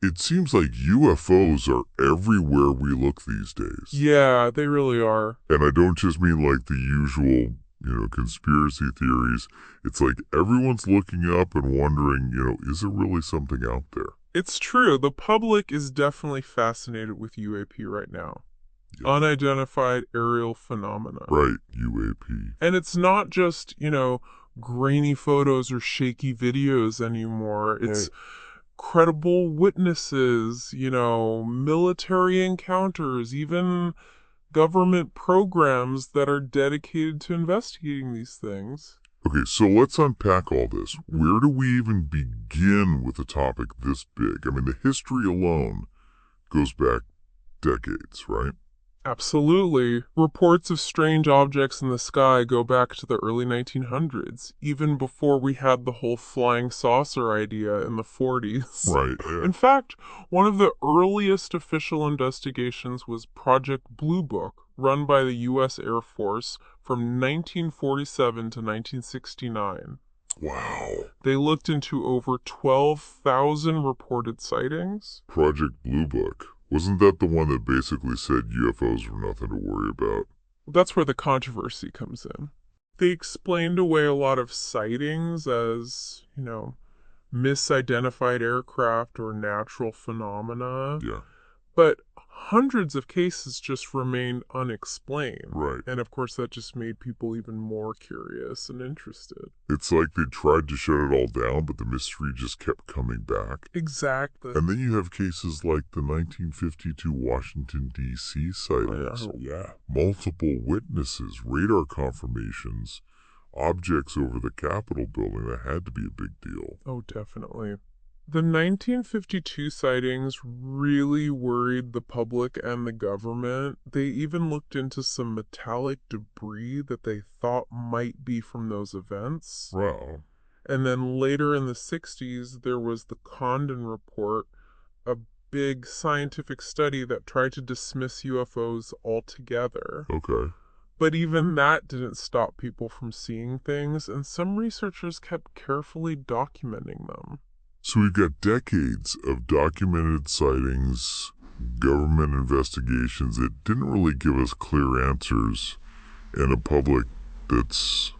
It seems like UFOs are everywhere we look these days. Yeah, they really are. And I don't just mean like the usual, conspiracy theories. It's like everyone's looking up and wondering, is there really something out there? It's true. The public is definitely fascinated with UAP right now. Yeah. Unidentified aerial phenomena. Right, UAP. And it's not just, grainy photos or shaky videos anymore. It's Right. credible witnesses, military encounters, even government programs that are dedicated to investigating these things. Okay, so let's unpack all this. Where do we even begin with a topic this big? I mean, the history alone goes back decades, right? Absolutely. Reports of strange objects in the sky go back to the early 1900s, even before we had the whole flying saucer idea in the 40s. Right, yeah. In fact, one of the earliest official investigations was Project Blue Book, run by the U.S. Air Force from 1947 to 1969. Wow. They looked into over 12,000 reported sightings. Project Blue Book. Wasn't that the one that basically said UFOs were nothing to worry about? That's where the controversy comes in. They explained away a lot of sightings as, misidentified aircraft or natural phenomena, Yeah, but hundreds of cases just remained unexplained. right. And of course, that just made people even more curious and interested. It's like they tried to shut it all down, but the mystery just kept coming back. Exactly. And then you have cases like the 1952 Washington, D.C. sightings. Yeah. Multiple witnesses, radar confirmations, objects over the Capitol building. That had to be a big deal. Oh, definitely. The 1952 sightings really worried the public and the government. They even looked into some metallic debris that they thought might be from those events. Wow. And then later in the 60s, there was the Condon Report, a big scientific study that tried to dismiss UFOs altogether. Okay. But even that didn't stop people from seeing things, and some researchers kept carefully documenting them. So we've got decades of documented sightings, government investigations that didn't really give us clear answers, and a public that's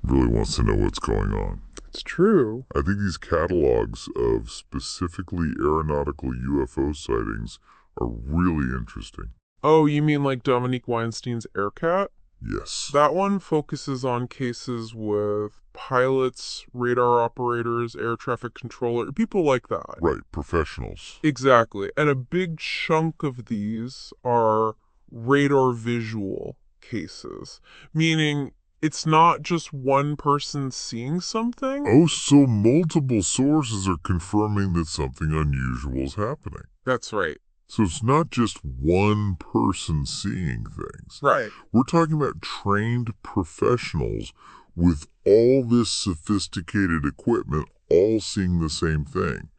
really wants to know what's going on. It's true. I think these catalogs of specifically aeronautical UFO sightings are really interesting. Oh, you mean like Dominique Weinstein's Aircat? Yes. That one focuses on cases with pilots, radar operators, air traffic controller, people like that. Right, professionals. Exactly. And a big chunk of these are radar visual cases, meaning it's not just one person seeing something. Oh, so multiple sources are confirming that something unusual is happening. That's right. So it's not just one person seeing things. Right. We're talking about trained professionals with all this sophisticated equipment all seeing the same thing.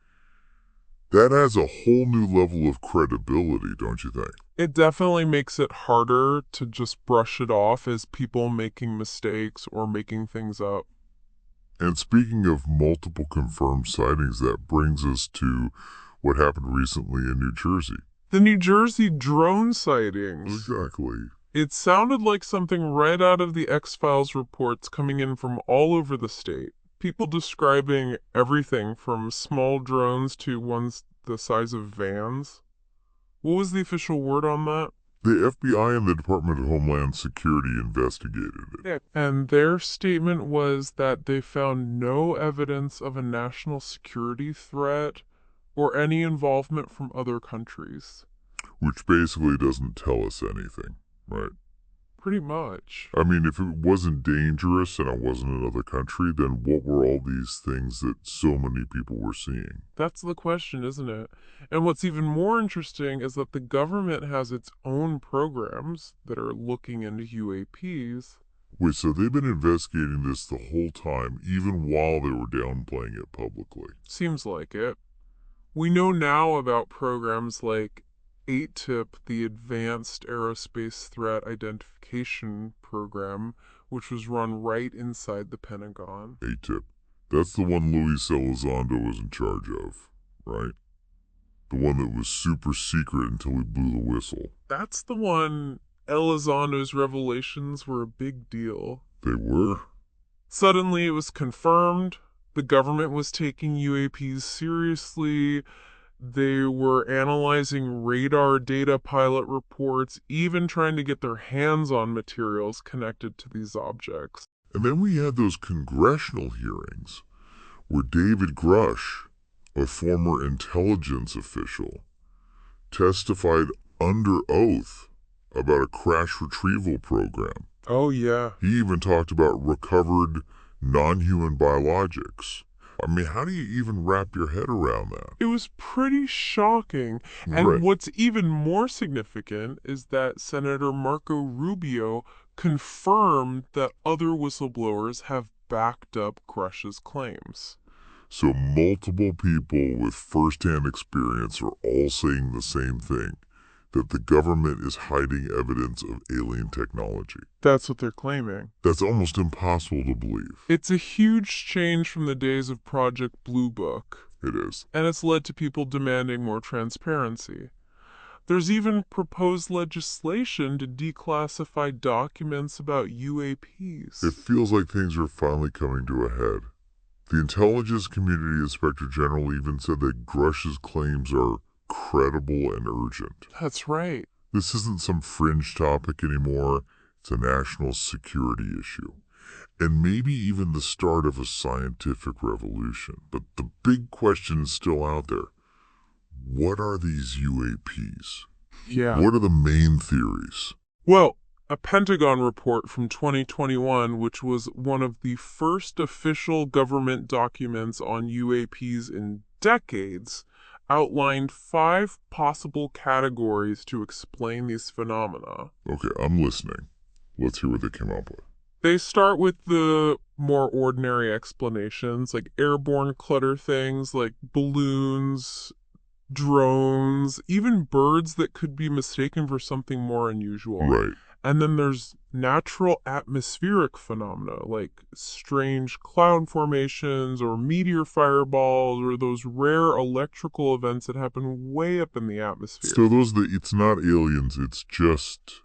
That adds a whole new level of credibility, don't you think? It definitely makes it harder to just brush it off as people making mistakes or making things up. And speaking of multiple confirmed sightings, that brings us to what happened recently in New Jersey. The New Jersey drone sightings. Exactly. It sounded like something right out of the X-Files reports coming in from all over the state. People describing everything from small drones to ones the size of vans. What was the official word on that? The FBI and the Department of Homeland Security investigated it. Yeah. And their statement was that they found no evidence of a national security threat or any involvement from other countries. Which basically doesn't tell us anything, right? Pretty much. I mean, if it wasn't dangerous and it wasn't another country, then what were all these things that so many people were seeing? That's the question, isn't it? And what's even more interesting is that the government has its own programs that are looking into UAPs. Wait, so they've been investigating this the whole time, even while they were downplaying it publicly? Seems like it. We know now about programs like 8-TIP, the Advanced Aerospace Threat Identification Program, which was run right inside the Pentagon. A-tip. That's the one Luis Elizondo was in charge of, right? The one that was super secret until we blew the whistle. That's the one. Elizondo's revelations were a big deal. They were? Suddenly it was confirmed. The government was taking UAPs seriously. They were analyzing radar data pilot reports, even trying to get their hands on materials connected to these objects. And then we had those congressional hearings where David Grush, a former intelligence official, testified under oath about a crash retrieval program. Oh, yeah. He even talked about recovered non-human biologics. I mean, how do you even wrap your head around that? It was pretty shocking. And Right. what's even more significant is that Senator Marco Rubio confirmed that other whistleblowers have backed up Grush's claims. So multiple people with first-hand experience are all saying the same thing, that the government is hiding evidence of alien technology. That's what they're claiming. That's almost impossible to believe. It's a huge change from the days of Project Blue Book. It is. And it's led to people demanding more transparency. There's even proposed legislation to declassify documents about UAPs. It feels like things are finally coming to a head. The Intelligence Community Inspector General even said that Grush's claims are credible and urgent. That's right. This isn't some fringe topic anymore. It's a national security issue. And maybe even the start of a scientific revolution. But the big question is still out there. What are these UAPs? Yeah. What are the main theories? Well, a Pentagon report from 2021, which was one of the first official government documents on UAPs in decades, outlined 5 possible categories to explain these phenomena. Okay, I'm listening. Let's hear what they came up with. They start with the more ordinary explanations, like airborne clutter things like balloons, drones, even birds that could be mistaken for something more unusual. Right. And then there's natural atmospheric phenomena like strange cloud formations or meteor fireballs or those rare electrical events that happen way up in the atmosphere. So it's not aliens, it's just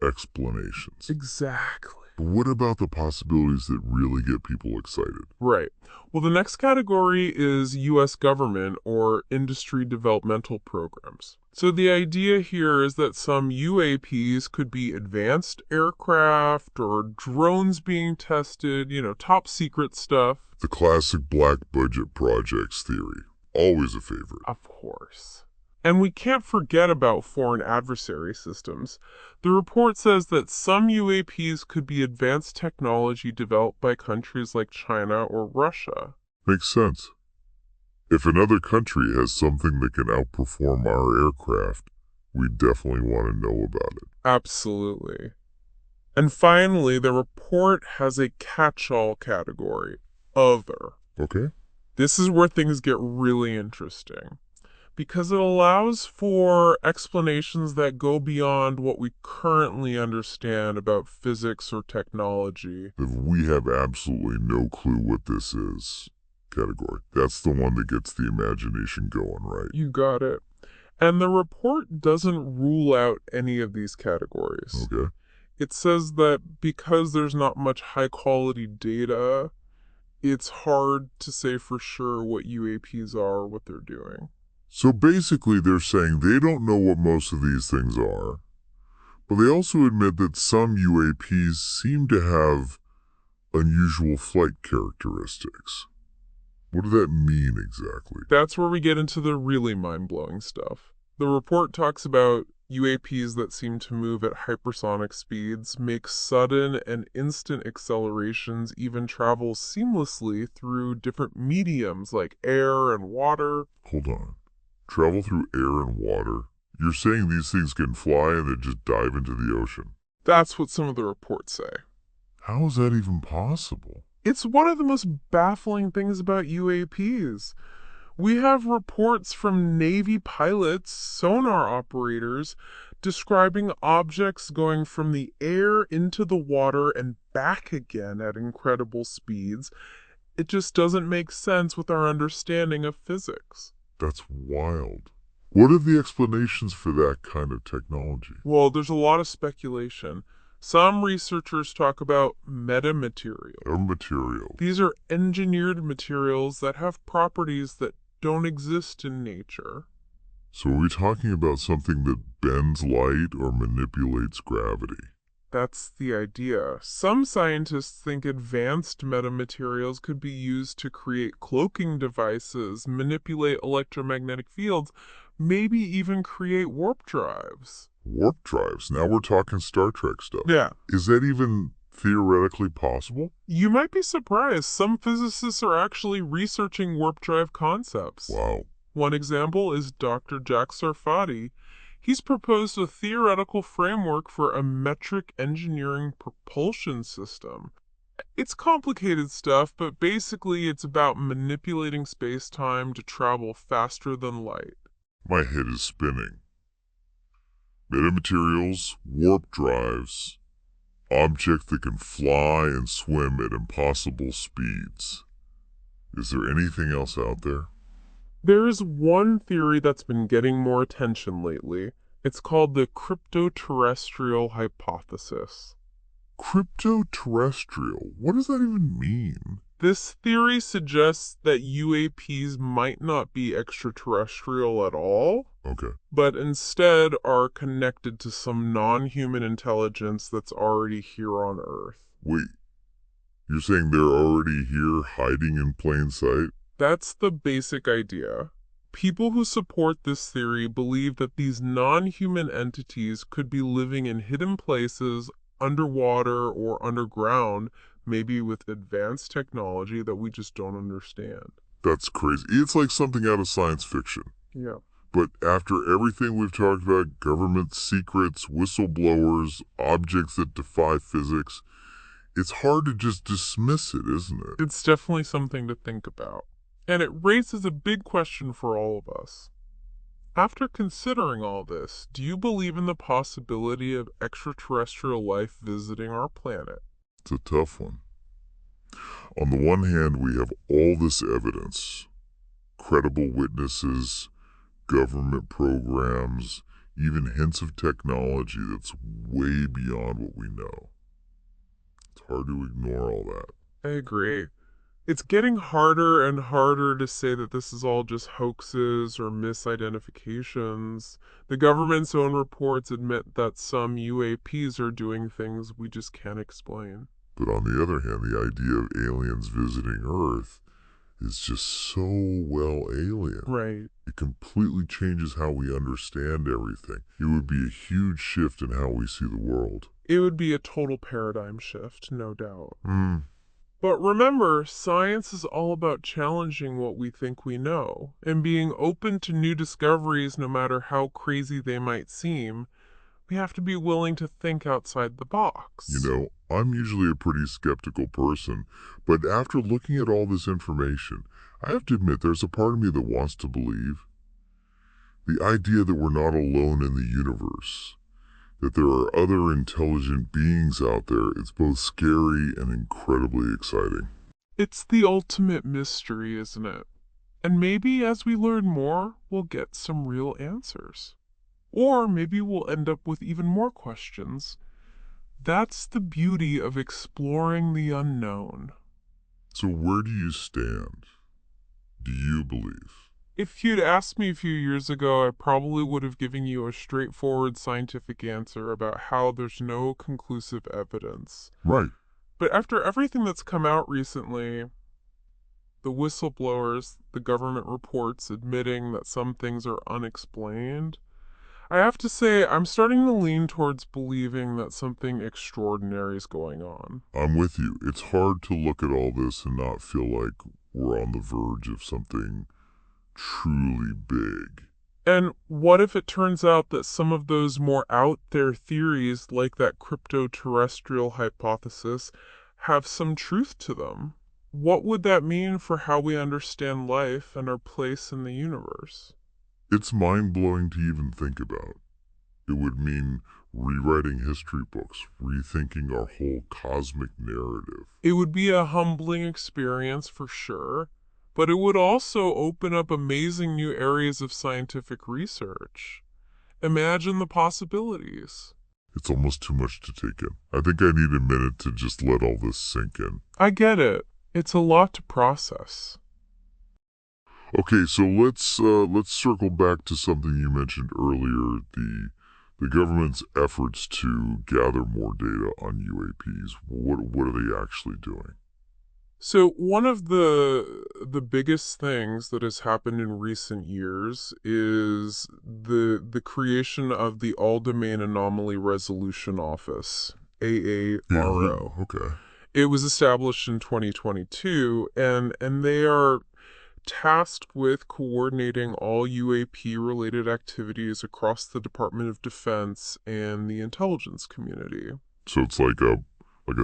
explanations. Exactly. But what about the possibilities that really get people excited? Right. Well, the next category is U.S. government or industry developmental programs. So the idea here is that some UAPs could be advanced aircraft or drones being tested, top secret stuff. The classic black budget projects theory. Always a favorite. Of course. And we can't forget about foreign adversary systems. The report says that some UAPs could be advanced technology developed by countries like China or Russia. Makes sense. If another country has something that can outperform our aircraft, we definitely want to know about it. Absolutely. And finally, the report has a catch-all category, other. Okay. This is where things get really interesting, because it allows for explanations that go beyond what we currently understand about physics or technology. If we have absolutely no clue what this is, category. That's the one that gets the imagination going, right? You got it. And the report doesn't rule out any of these categories. Okay. It says that because there's not much high-quality data, it's hard to say for sure what UAPs are or what they're doing. So basically they're saying they don't know what most of these things are, but they also admit that some UAPs seem to have unusual flight characteristics. What does that mean exactly? That's where we get into the really mind-blowing stuff. The report talks about UAPs that seem to move at hypersonic speeds, make sudden and instant accelerations, even travel seamlessly through different mediums like air and water. Hold on. Travel through air and water? You're saying these things can fly and then just dive into the ocean? That's what some of the reports say. How is that even possible? It's one of the most baffling things about UAPs. We have reports from Navy pilots, sonar operators, describing objects going from the air into the water and back again at incredible speeds. It just doesn't make sense with our understanding of physics. That's wild. What are the explanations for that kind of technology? Well, there's a lot of speculation. Some researchers talk about metamaterials. Or material? These are engineered materials that have properties that don't exist in nature. So are we talking about something that bends light or manipulates gravity? That's the idea. Some scientists think advanced metamaterials could be used to create cloaking devices, manipulate electromagnetic fields, maybe even create warp drives. Warp drives. Now we're talking Star Trek stuff. Yeah. Is that even theoretically possible? You might be surprised. Some physicists are actually researching warp drive concepts. Wow. One example is Dr. Jack Sarfati. He's proposed a theoretical framework for a metric engineering propulsion system. It's complicated stuff, but basically it's about manipulating space-time to travel faster than light. My head is spinning. Metamaterials, warp drives, objects that can fly and swim at impossible speeds. Is there anything else out there? There is one theory that's been getting more attention lately. It's called the cryptoterrestrial hypothesis. Cryptoterrestrial? What does that even mean? This theory suggests that UAPs might not be extraterrestrial at all, Okay. but instead are connected to some non-human intelligence that's already here on Earth. Wait, you're saying they're already here hiding in plain sight? That's the basic idea. People who support this theory believe that these non-human entities could be living in hidden places, underwater or underground, maybe with advanced technology that we just don't understand. That's crazy. It's like something out of science fiction. Yeah. But after everything we've talked about, government secrets, whistleblowers, objects that defy physics, it's hard to just dismiss it, isn't it? It's definitely something to think about. And it raises a big question for all of us. After considering all this, do you believe in the possibility of extraterrestrial life visiting our planet? It's a tough one. On the one hand, we have all this evidence, credible witnesses, government programs, even hints of technology that's way beyond what we know. It's hard to ignore all that. I agree. It's getting harder and harder to say that this is all just hoaxes or misidentifications. The government's own reports admit that some UAPs are doing things we just can't explain. But on the other hand, the idea of aliens visiting Earth is just so well alien. Right. It completely changes how we understand everything. It would be a huge shift in how we see the world. It would be a total paradigm shift, no doubt. Hmm. But remember, science is all about challenging what we think we know, and being open to new discoveries no matter how crazy they might seem. We have to be willing to think outside the box. You know, I'm usually a pretty skeptical person, but after looking at all this information, I have to admit there's a part of me that wants to believe. The idea that we're not alone in the universe, that there are other intelligent beings out there, it's both scary and incredibly exciting. It's the ultimate mystery, isn't it? And maybe as we learn more, we'll get some real answers. Or maybe we'll end up with even more questions. That's the beauty of exploring the unknown. So where do you stand? Do you believe? If you'd asked me a few years ago, I probably would have given you a straightforward scientific answer about how there's no conclusive evidence. Right. But after everything that's come out recently, the whistleblowers, the government reports admitting that some things are unexplained, I have to say I'm starting to lean towards believing that something extraordinary is going on. I'm with you. It's hard to look at all this and not feel like we're on the verge of something truly big. And what if it turns out that some of those more out there theories, like that cryptoterrestrial hypothesis, have some truth to them? What would that mean for how we understand life and our place in the universe? It's mind-blowing to even think about. It would mean rewriting history books, rethinking our whole cosmic narrative. It would be a humbling experience for sure, but it would also open up amazing new areas of scientific research. Imagine the possibilities. It's almost too much to take in. I think I need a minute to just let all this sink in. I get it. It's a lot to process. Okay, so let's circle back to something you mentioned earlier, the government's efforts to gather more data on UAPs. What are they actually doing? So one of the biggest things that has happened in recent years is the creation of the All Domain Anomaly Resolution Office, AARO. Okay. It was established in 2022, and they are tasked with coordinating all UAP-related activities across the Department of Defense and the intelligence community. So it's like a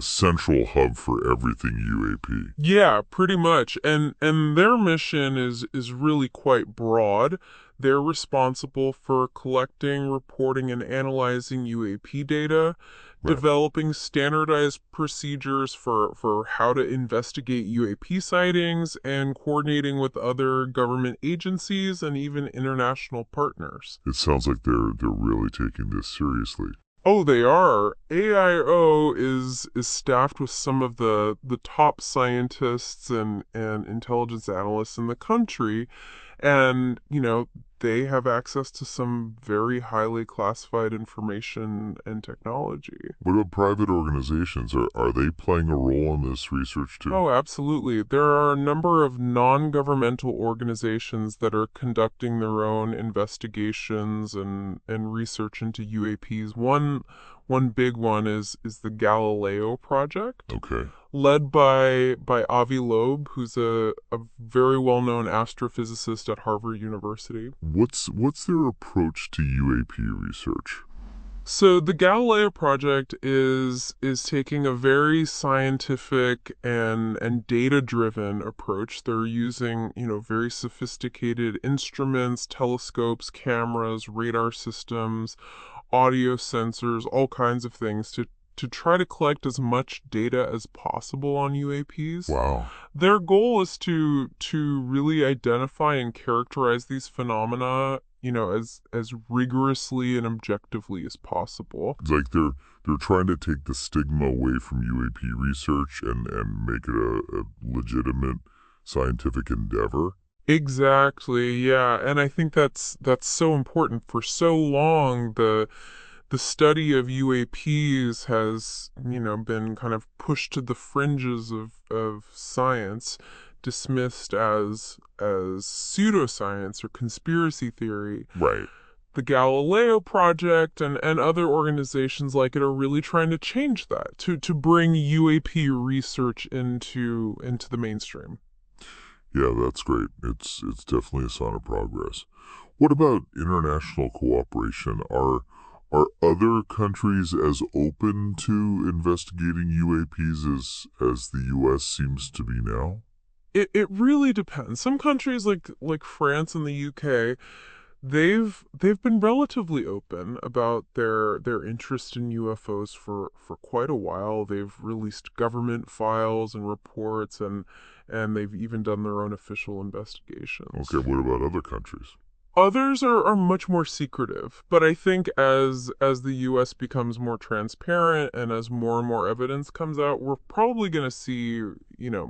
central hub for everything UAP. Yeah, pretty much. And their mission is really quite broad. They're responsible for collecting, reporting, and analyzing UAP data, Right. developing standardized procedures for how to investigate UAP sightings, and coordinating with other government agencies and even international partners. It sounds like they're really taking this seriously. Oh, they are. AIO is staffed with some of the top scientists and intelligence analysts in the country, and they have access to some very highly classified information and technology. What about private organizations? Are they playing a role in this research too? Oh, absolutely. There are a number of non-governmental organizations that are conducting their own investigations and research into UAPs. One big one is the Galileo Project, Okay. led by Avi Loeb, who's a very well-known astrophysicist at Harvard University. What's their approach to UAP research? So the Galileo project is taking a very scientific and data-driven approach. They're using, very sophisticated instruments, telescopes, cameras, radar systems, audio sensors, all kinds of things to try to collect as much data as possible on UAPs. Wow. Their goal is to really identify and characterize these phenomena, as rigorously and objectively as possible. It's like they're trying to take the stigma away from UAP research and make it a legitimate scientific endeavor. Exactly, yeah, and I think that's so important. For so long, the study of UAPs has, been kind of pushed to the fringes of science, dismissed as pseudoscience or conspiracy theory. Right. The Galileo Project and other organizations like it are really trying to change that, to bring UAP research into the mainstream. Yeah, that's great. It's definitely a sign of progress. What about international cooperation? Are other countries as open to investigating UAPs as the US seems to be now? It really depends. Some countries like France and the UK, they've been relatively open about their interest in UFOs for quite a while. They've released government files and reports, and they've even done their own official investigations. Okay, what about other countries? Others are much more secretive, but I think as the US becomes more transparent and as more and more evidence comes out, we're probably going to see,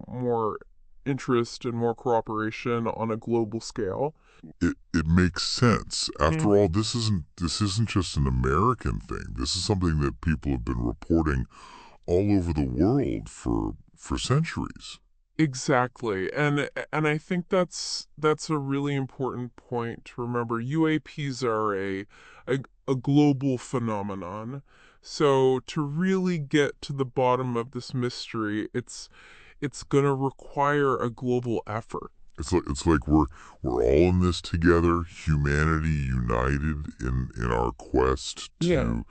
more interest and more cooperation on a global scale. It makes sense. Mm. After all, this isn't just an American thing. This is something that people have been reporting all over the world for centuries. Exactly. And I think that's a really important point to remember. UAPs are a a global phenomenon. So to really get to the bottom of this mystery, it's going to require a global effort. It's like we're all in this together, humanity united in our quest Yeah.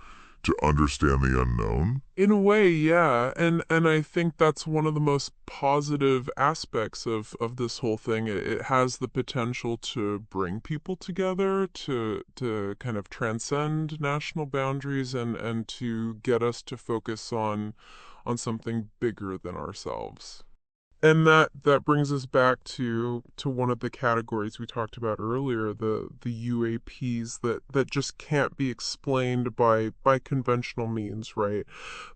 to understand the unknown. In a way, yeah. And I think that's one of the most positive aspects of this whole thing. It has the potential to bring people together, to kind of transcend national boundaries and to get us to focus on something bigger than ourselves. And that brings us back to one of the categories we talked about earlier, the UAPs that just can't be explained by conventional means, right?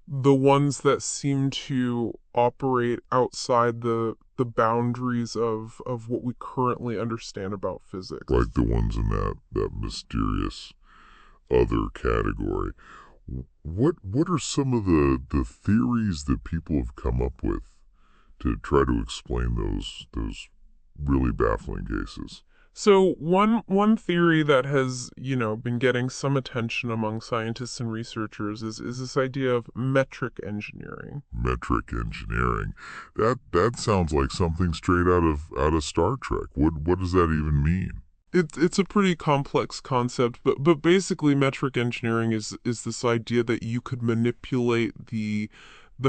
The ones that seem to operate outside the boundaries of what we currently understand about physics. Like the ones in that mysterious other category. What are some of the theories that people have come up with to try to explain those really baffling cases? So one theory that has, been getting some attention among scientists and researchers is this idea of metric engineering. Metric engineering. That sounds like something straight out of Star Trek. What does that even mean? It's a pretty complex concept, but basically metric engineering is this idea that you could manipulate the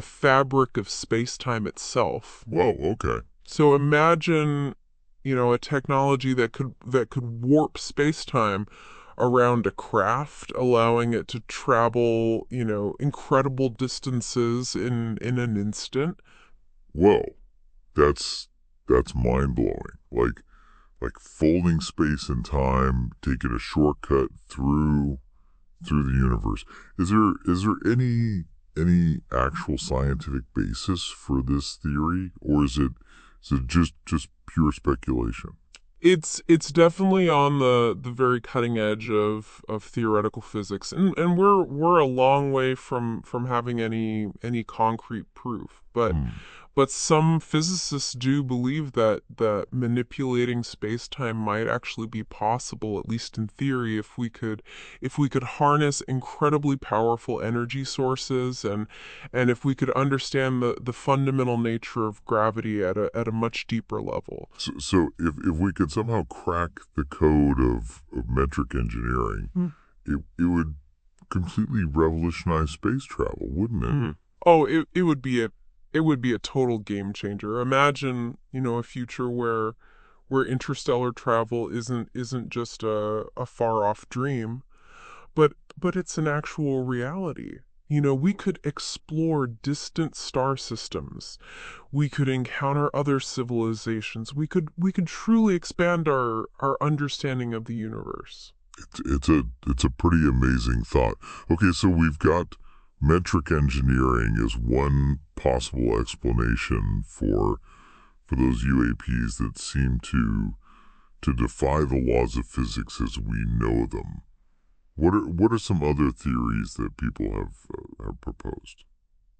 fabric of space-time itself. Whoa, okay. So imagine, a technology that could warp space-time around a craft, allowing it to travel, incredible distances in an instant. Whoa. That's that's mind blowing. Like folding space and time, taking a shortcut through the universe. Is there any actual scientific basis for this theory, or is it just pure speculation? It's definitely on the very cutting edge of theoretical physics, and we're a long way from having any concrete proof. Hmm. But some physicists do believe that manipulating space-time might actually be possible, at least in theory, if we could harness incredibly powerful energy sources, and if we could understand the fundamental nature of gravity at a much deeper level. So if we could somehow crack the code of metric engineering, it would completely revolutionize space travel, wouldn't it? Mhm. Oh, it would be a total game changer. Imagine, a future where interstellar travel isn't just a far off dream, but it's an actual reality. We could explore distant star systems. We could encounter other civilizations. We could truly expand our understanding of the universe. It's a pretty amazing thought. Okay, so we've got metric engineering as one possible explanation for those UAPs that seem to defy the laws of physics as we know them. What are some other theories that people have proposed?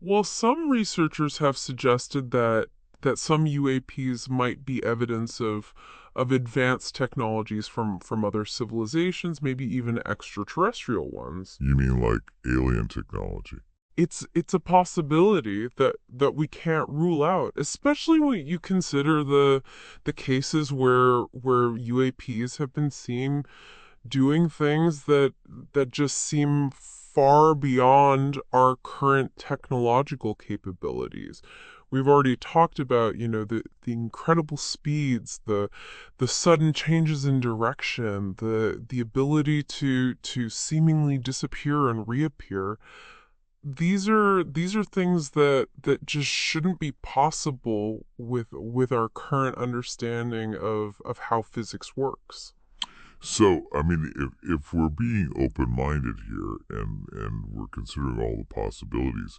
Well, some researchers have suggested that some UAPs might be evidence of advanced technologies from other civilizations, maybe even extraterrestrial ones. You mean like alien technology? It's a possibility that we can't rule out, especially when you consider the cases where UAPs have been seen doing things that just seem far beyond our current technological capabilities. We've already talked about, the incredible speeds, the sudden changes in direction, the ability to seemingly disappear and reappear. These are things that just shouldn't be possible with our current understanding of how physics works. So, I mean, if we're being open-minded here and we're considering all the possibilities,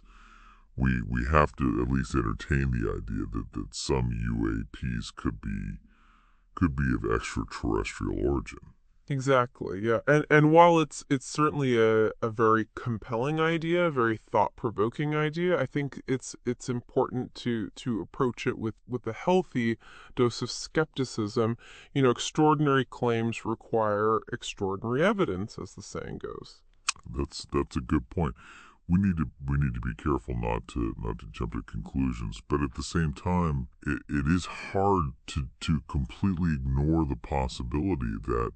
we have to at least entertain the idea that some UAPs could be of extraterrestrial origin. Exactly, yeah. And while it's certainly a very compelling idea, a very thought-provoking idea, I think it's important to approach it with a healthy dose of skepticism. Extraordinary claims require extraordinary evidence, as the saying goes. That's a good point. We need to be careful not to jump to conclusions, but at the same time, it is hard to completely ignore the possibility that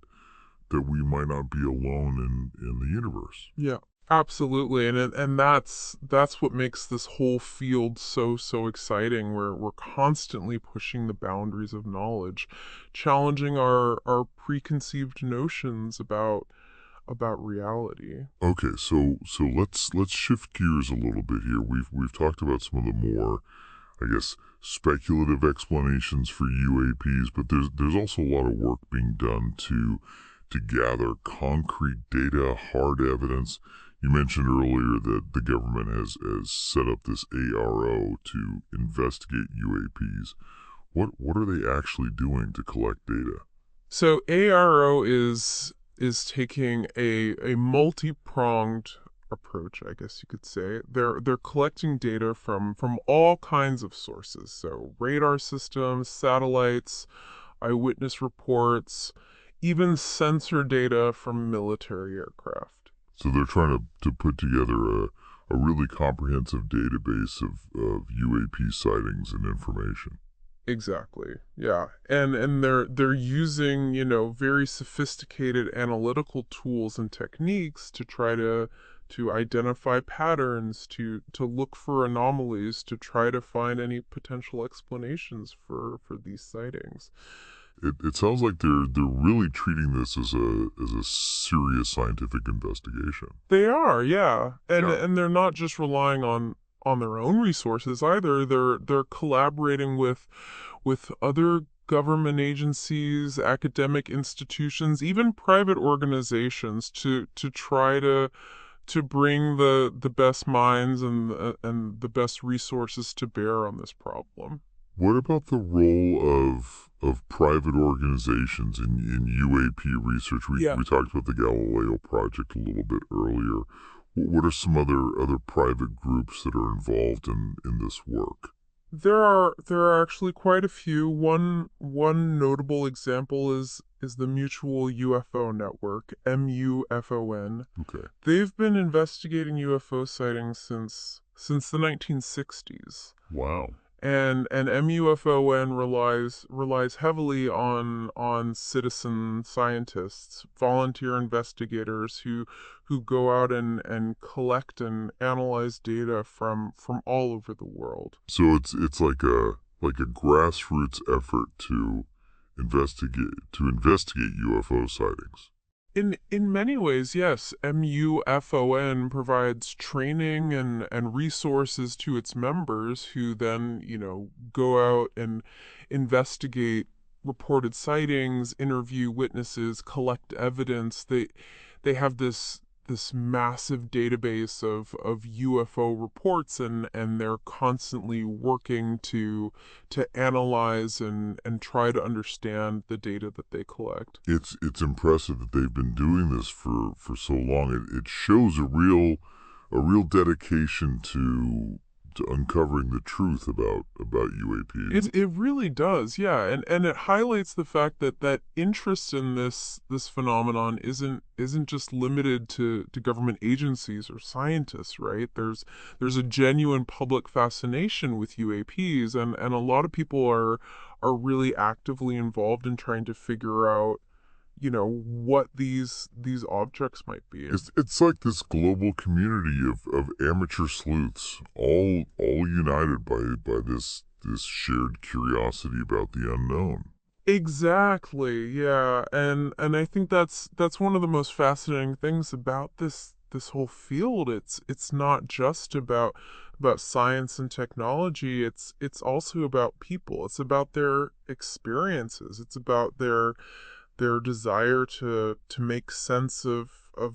we might not be alone in the universe. Yeah, absolutely. And that's what makes this whole field so exciting. We're constantly pushing the boundaries of knowledge, challenging our preconceived notions about reality. Okay, so let's shift gears a little bit here. We've talked about some of the more I guess, speculative explanations for UAPs, but there's also a lot of work being done to gather concrete data, hard evidence. You mentioned earlier that the government has set up this ARO to investigate UAPs. What are they actually doing to collect data? So ARO is taking a multi-pronged approach, I guess you could say. They're collecting data from all kinds of sources. So radar systems, satellites, eyewitness reports, even sensor data from military aircraft. So they're trying to put together a really comprehensive database of UAP sightings and information. Exactly. Yeah. And they're using, very sophisticated analytical tools and techniques to try to identify patterns, to look for anomalies, to try to find any potential explanations for these sightings. It sounds like they're really treating this as a serious scientific investigation. They are, yeah. And Yeah. and they're not just relying on their own resources either. They're collaborating with other government agencies, academic institutions, even private organizations to try to bring the best minds and the best resources to bear on this problem. What about the role of private organizations in UAP research? Yeah. We talked about the Galileo project a little bit earlier. What are some other private groups that are involved in this work? There are actually quite a few. One notable example is the Mutual UFO Network, MUFON. Okay. They've been investigating UFO sightings since the 1960s. Wow. And MUFON relies heavily on citizen scientists, volunteer investigators who go out and collect and analyze data from all over the world. So it's like a grassroots effort to investigate UFO sightings. In many ways, yes, MUFON provides training and resources to its members who then, go out and investigate reported sightings, interview witnesses, collect evidence. They have this massive database of UFO reports and they're constantly working to analyze and try to understand the data that they collect. It's impressive that they've been doing this for so long. It shows a real dedication to uncovering the truth about UAPs. It really does, yeah, and it highlights the fact that interest in this phenomenon isn't just limited to government agencies or scientists, right? There's a genuine public fascination with UAPs, and a lot of people are really actively involved in trying to figure out, what these objects might be. It's like this global community of amateur sleuths, all united by this shared curiosity about the unknown. Exactly, yeah, and I think that's one of the most fascinating things about this whole field. It's not just about science and technology. It's also about people. It's about their experiences. It's about their desire to make sense of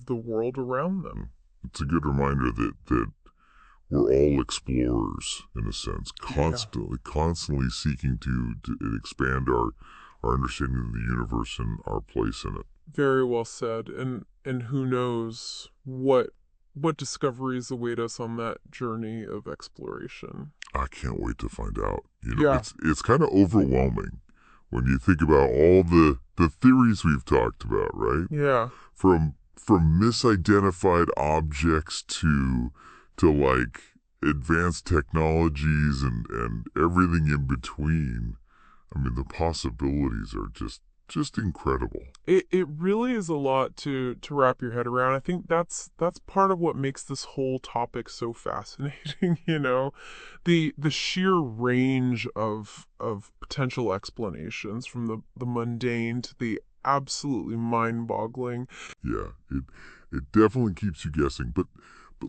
the world around them. It's a good reminder that we're all explorers in a sense, constantly seeking to expand our understanding of the universe and our place in it. Very well said. And who knows what discoveries await us on that journey of exploration. I can't wait to find out. Yeah. It's kind of overwhelming when you think about all the theories we've talked about, right? Yeah. From misidentified objects to like advanced technologies and everything in between. I mean, the possibilities are just incredible. It really is a lot to wrap your head around. I think that's part of what makes this whole topic so fascinating, The sheer range of potential explanations from the mundane to the absolutely mind-boggling. Yeah, it definitely keeps you guessing. But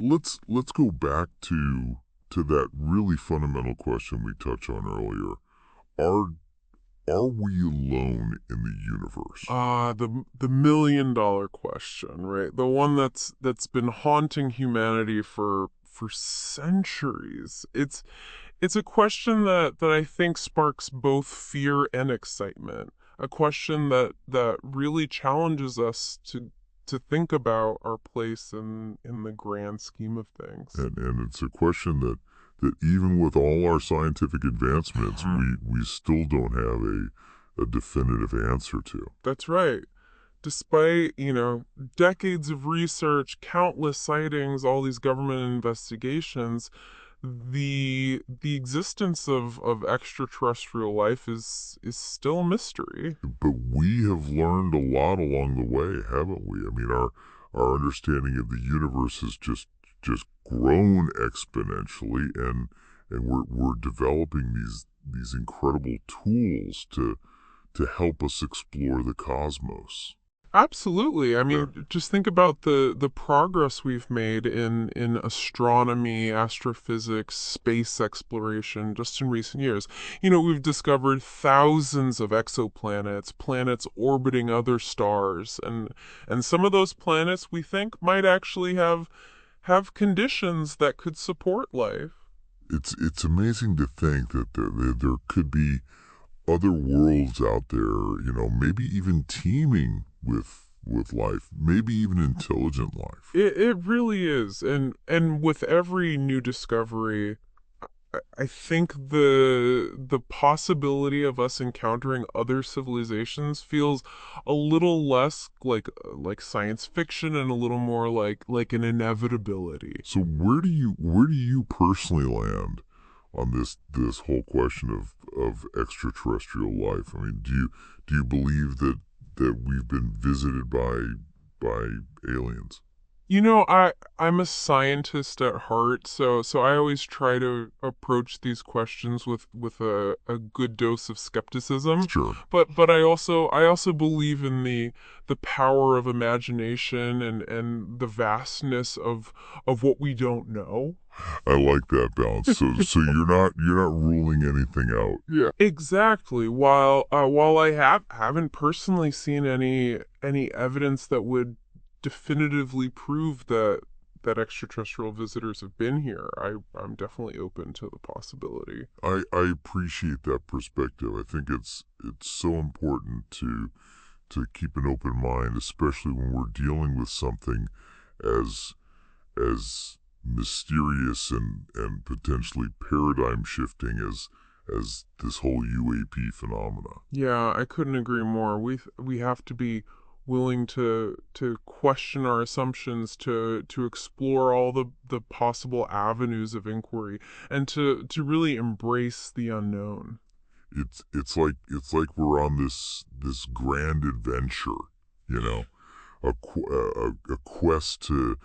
let's go back to to that really fundamental question we touched on earlier, are are we alone in the universe? The $1 million question, right? The one that's been haunting humanity for centuries. It's a question that I think sparks both fear and excitement. A question that really challenges us to think about our place in the grand scheme of things. And it's a question that even with all our scientific advancements, we still don't have a definitive answer to. That's right. Despite, decades of research, countless sightings, all these government investigations, the existence of extraterrestrial life is still a mystery. But we have learned a lot along the way, haven't we? I mean, our understanding of the universe has just grown exponentially, and we're developing these incredible tools to help us explore the cosmos. Absolutely. I mean, Yeah. just think about the progress we've made in astronomy, astrophysics, space exploration just in recent years. We've discovered thousands of exoplanets, planets orbiting other stars, and some of those planets we think might actually have conditions that could support life. It's amazing to think that there could be other worlds out there, maybe even teeming with life, maybe even intelligent life. It really is. And with every new discovery, I think the possibility of us encountering other civilizations feels a little less like science fiction and a little more like an inevitability. So where do you personally land on this whole question of extraterrestrial life? I mean, do you believe that we've been visited by aliens? I'm a scientist at heart, so I always try to approach these questions with a good dose of skepticism. Sure. But I also believe in the power of imagination and the vastness of what we don't know. I like that balance. So you're not ruling anything out. Yeah. Exactly. While I haven't personally seen any evidence that would definitively prove that extraterrestrial visitors have been here, I'm definitely open to the possibility. I appreciate that perspective. I think it's so important to keep an open mind, especially when we're dealing with something as mysterious and potentially paradigm shifting as this whole UAP phenomena. Yeah, I couldn't agree more. We have to be willing to question our assumptions, to explore all the possible avenues of inquiry, and to really embrace the unknown. It's like we're on this grand adventure, you know, a quest to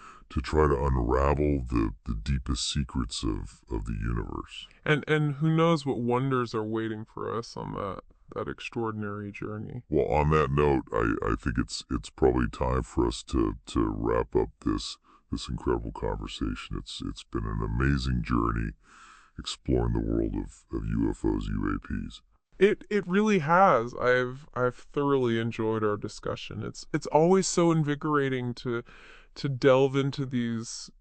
try to unravel the deepest secrets of the universe. And who knows what wonders are waiting for us on that extraordinary journey. Well, on that note, I think it's probably time for us to wrap up this incredible conversation. It's been an amazing journey exploring the world of UFOs, UAPs. It really has. I've thoroughly enjoyed our discussion. It's always so invigorating to delve into these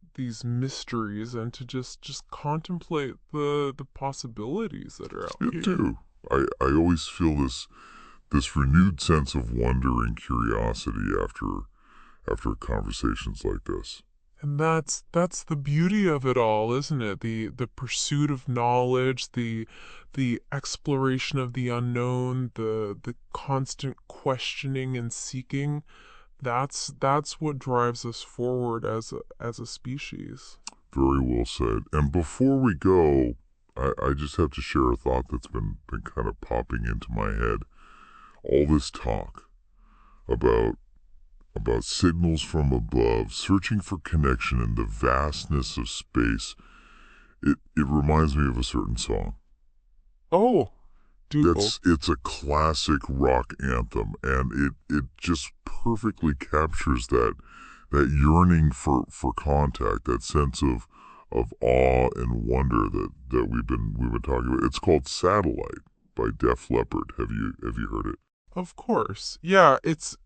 mysteries and to just contemplate the possibilities that are out It here. too. I always feel this renewed sense of wonder and curiosity after conversations like this. And that's the beauty of it all, isn't it? The pursuit of knowledge, the exploration of the unknown, the constant questioning and seeking. That's what drives us forward as a species. Very well said. And before we go, I just have to share a thought that's been kind of popping into my head. All this talk about signals from above, searching for connection in the vastness of space, it reminds me of a certain song. Oh, dude. It's a classic rock anthem, and it just perfectly captures that yearning for contact, that sense of of awe and wonder that we've been talking about. It's called Satellite by Def Leppard. Have you heard it? Of course. Yeah, it's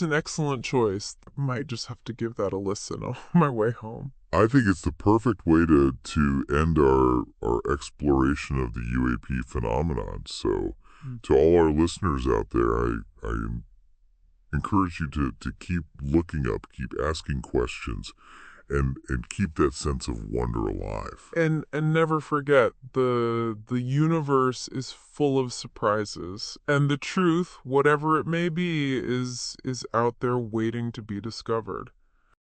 an excellent choice. Might just have to give that a listen on my way home. I think it's the perfect way to end our exploration of the UAP phenomenon. So, Mm. to all our listeners out there, I encourage you to keep looking up, keep asking questions, and keep that sense of wonder alive. And never forget, the universe is full of surprises, and the truth, whatever it may be, is out there waiting to be discovered.